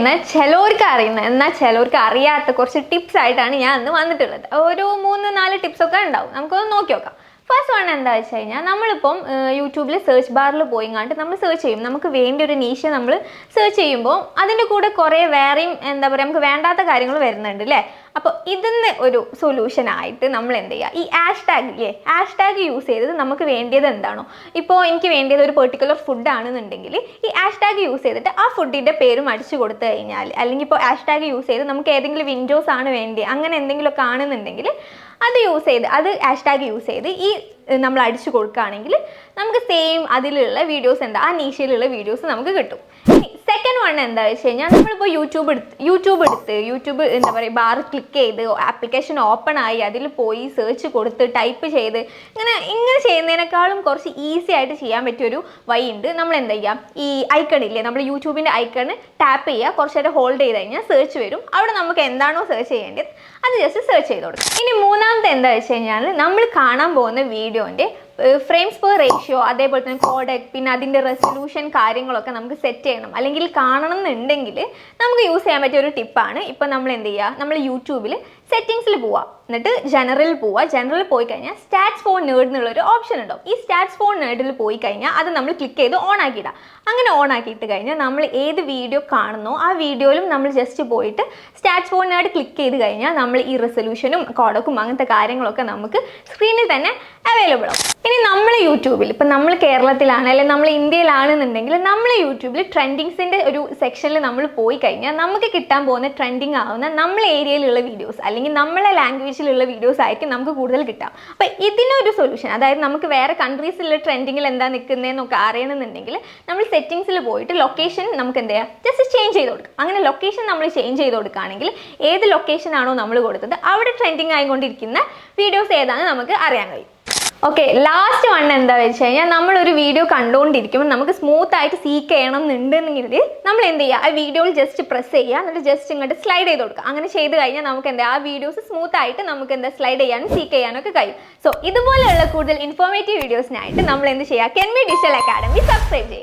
അറിയുന്ന ചിലവർക്ക് അറിയുന്ന എന്നാൽ ചിലവർക്ക് അറിയാത്ത കുറച്ച് ടിപ്സ് ആയിട്ടാണ് ഞാൻ ഇന്ന് വന്നിട്ടുള്ളത്. ഒരു 3-4 ടിപ്സൊക്കെ ഉണ്ടാവും. നമുക്കൊന്ന് നോക്കി നോക്കാം. ഫസ്റ്റ് വൺ എന്താ വെച്ച് കഴിഞ്ഞാൽ, നമ്മളിപ്പം യൂട്യൂബിൽ സെർച്ച് ബാറിൽ പോയിങ്ങാണ്ട് നമ്മൾ സെർച്ച് ചെയ്യും. നമുക്ക് വേണ്ട ഒരു നീഷ് നമ്മൾ സെർച്ച് ചെയ്യുമ്പോൾ അതിൻ്റെ കൂടെ കുറേ വേറെയും എന്താ പറയുക, നമുക്ക് വേണ്ടാത്ത കാര്യങ്ങൾ വരുന്നുണ്ട് അല്ലേ. അപ്പോൾ ഇതിന് ഒരു സൊല്യൂഷനായിട്ട് നമ്മൾ എന്ത് ചെയ്യുക, ഈ ഹാഷ്ടാഗ് യൂസ് ചെയ്തത് നമുക്ക് വേണ്ടിയത് എന്താണോ, ഇപ്പോൾ എനിക്ക് വേണ്ടിയത് ഒരു പെർട്ടിക്കുലർ ഫുഡ് ആണെന്നുണ്ടെങ്കിൽ ഈ ഹാഷ്ടാഗ് യൂസ് ചെയ്തിട്ട് ആ ഫുഡിൻ്റെ പേരും അടിച്ചു കൊടുത്തു കഴിഞ്ഞാൽ, അല്ലെങ്കിൽ ഇപ്പോൾ ഹാഷ്ടാഗ് യൂസ് ചെയ്ത് നമുക്ക് ഏതെങ്കിലും വിൻഡോസ് ആണ് വേണ്ടി അങ്ങനെ എന്തെങ്കിലുമൊക്കെ ആണെന്നുണ്ടെങ്കിൽ അത് ഹാഷ്ടാഗ് യൂസ് ചെയ്ത് ഈ നമ്മൾ അടിച്ചു കൊടുക്കുകയാണെങ്കിൽ നമുക്ക് സെയിം അതിലുള്ള വീഡിയോസ് ഉണ്ട്, ആ നീഷയിലുള്ള വീഡിയോസ് നമുക്ക് കിട്ടും. ഇനി സെക്കൻഡ് വൺ എന്താ വെച്ച് കഴിഞ്ഞാൽ, നമ്മളിപ്പോൾ യൂട്യൂബ് എന്താ പറയുക, ബാർ ക്ലിക്ക് ചെയ്ത് ആപ്ലിക്കേഷൻ ഓപ്പൺ ആയി അതിൽ പോയി സെർച്ച് കൊടുത്ത് ടൈപ്പ് ചെയ്ത് ഇങ്ങനെ ചെയ്യുന്നതിനേക്കാളും കുറച്ച് ഈസി ആയിട്ട് ചെയ്യാൻ പറ്റിയൊരു വഴി ഉണ്ട്. നമ്മൾ എന്താ ചെയ്യുക, ഈ ഐക്കണില്ലേ, നമ്മൾ യൂട്യൂബിൻ്റെ ഐക്കണ് ടാപ്പ് ചെയ്യുക, കുറച്ച് നേരം ഹോൾഡ് ചെയ്ത് കഴിഞ്ഞാൽ സെർച്ച് വരും. അവിടെ നമുക്ക് എന്താണോ സെർച്ച് ചെയ്യേണ്ടത് അത് ജസ്റ്റ് സെർച്ച് ചെയ്ത് കൊടുക്കും. ഇനി മൂന്നാമത്തെ എന്താ വെച്ച് കഴിഞ്ഞാൽ, നമ്മൾ കാണാൻ പോകുന്ന വീഡിയോൻ്റെ ഫ്രെയിംസ് പെർ റേഷ്യോ, അതേപോലെ തന്നെ കോഡെക്, പിന്നെ അതിൻ്റെ റെസൊല്യൂഷൻ കാര്യങ്ങളൊക്കെ നമുക്ക് സെറ്റ് ചെയ്യണം, അല്ലെങ്കിൽ കാണണം എന്നുണ്ടെങ്കിൽ നമുക്ക് യൂസ് ചെയ്യാൻ പറ്റിയ ഒരു ടിപ്പാണ്. ഇപ്പം നമ്മൾ എന്ത് ചെയ്യുക, നമ്മൾ യൂട്യൂബിൽ സെറ്റിങ്സിൽ പോവുക, എന്നിട്ട് ജനറൽ പോയി കഴിഞ്ഞാൽ സ്റ്റാറ്റ്സ് ഫോർ നേർഡ് എന്നുള്ളൊരു ഓപ്ഷൻ ഉണ്ടാവും. ഈ സ്റ്റാറ്റ്സ് ഫോർ നേർഡിൽ പോയി കഴിഞ്ഞാൽ അത് നമ്മൾ ക്ലിക്ക് ചെയ്ത് ഓൺ ആക്കിയിടാം. അങ്ങനെ ഓൺ ആക്കിയിട്ട് കഴിഞ്ഞാൽ നമ്മൾ ഏത് വീഡിയോ കാണുന്നോ ആ വീഡിയോയിലും നമ്മൾ ജസ്റ്റ് പോയിട്ട് സ്റ്റാറ്റ്സ് ഫോർ നേർഡ് ക്ലിക്ക് ചെയ്ത് കഴിഞ്ഞാൽ നമ്മൾ ഈ റെസൊല്യൂഷനും കോഡക്കും അങ്ങനത്തെ കാര്യങ്ങളൊക്കെ നമുക്ക് സ്ക്രീനിൽ തന്നെ അവൈലബിൾ ആവും. ഇനി നമ്മൾ യൂട്യൂബിൽ, ഇപ്പം നമ്മൾ കേരളത്തിലാണ് അല്ലെങ്കിൽ നമ്മൾ ഇന്ത്യയിലാണെന്നുണ്ടെങ്കിൽ നമ്മൾ യൂട്യൂബിൽ ട്രെൻഡിങ്സിൻ്റെ ഒരു സെക്ഷനിൽ നമ്മൾ പോയി കഴിഞ്ഞാൽ നമുക്ക് കിട്ടാൻ പോകുന്ന ട്രെൻഡിങ് ആവുന്ന നമ്മളെ ഏരിയയിലുള്ള വീഡിയോസ് അല്ലെങ്കിൽ നമ്മളെ ലാംഗ്വേജിലുള്ള വീഡിയോസ് ആയിരിക്കും നമുക്ക് കൂടുതൽ കിട്ടാം. അപ്പം ഇതിനൊരു സൊല്യൂഷൻ, അതായത് നമുക്ക് വേറെ കൺട്രീസിലുള്ള ട്രെൻഡിങ്ങിൽ എന്താ നിൽക്കുന്നതെന്നൊക്കെ അറിയണമെന്നുണ്ടെങ്കിൽ നമ്മൾ സെറ്റിങ്സിൽ പോയിട്ട് ലൊക്കേഷൻ നമുക്ക് എന്ത് ചെയ്യാം, ജസ്റ്റ് ചേഞ്ച് ചെയ്ത് കൊടുക്കുക. അങ്ങനെ ലൊക്കേഷൻ നമ്മൾ ചേഞ്ച് ചെയ്ത് കൊടുക്കുകയാണെങ്കിൽ ഏത് ലൊക്കേഷൻ ആണോ നമ്മൾ കൊടുത്തത് അവിടെ ട്രെൻഡിങ് ആയിക്കൊണ്ടിരിക്കുന്ന വീഡിയോസ് ഏതാണെന്ന് നമുക്ക് അറിയാൻ കഴിയും. ഓക്കെ, ലാസ്റ്റ് വൺ എന്താ വെച്ച് കഴിഞ്ഞാൽ, നമ്മളൊരു വീഡിയോ കണ്ടുകൊണ്ടിരിക്കുമ്പോൾ നമുക്ക് സ്മൂത്ത് ആയിട്ട് സീക്ക് ചെയ്യണം എന്നുണ്ടെങ്കിൽ നമ്മൾ എന്ത് ചെയ്യുക, ആ വീഡിയോയിൽ ജസ്റ്റ് പ്രസ് ചെയ്യുക, എന്നിട്ട് ജസ്റ്റ് ഇങ്ങോട്ട് സ്ലൈഡ് ചെയ്ത് കൊടുക്കുക. അങ്ങനെ ചെയ്ത് കഴിഞ്ഞാൽ നമുക്ക് എന്താ, ആ വീഡിയോസ് സ്മൂത്ത് ആയിട്ട് നമുക്ക് എന്താ സ്ലൈഡ് ചെയ്യാനും സീക്ക് ചെയ്യാനും ഒക്കെ കഴിയും. സോ ഇതുപോലെയുള്ള കൂടുതൽ ഇൻഫോർമേറ്റീവ് വീഡിയോസിനായിട്ട് നമ്മൾ എന്ത് ചെയ്യുക, കെൻവി ഡിജിറ്റൽ അക്കാഡമി സബ്സ്ക്രൈബ് ചെയ്യുക.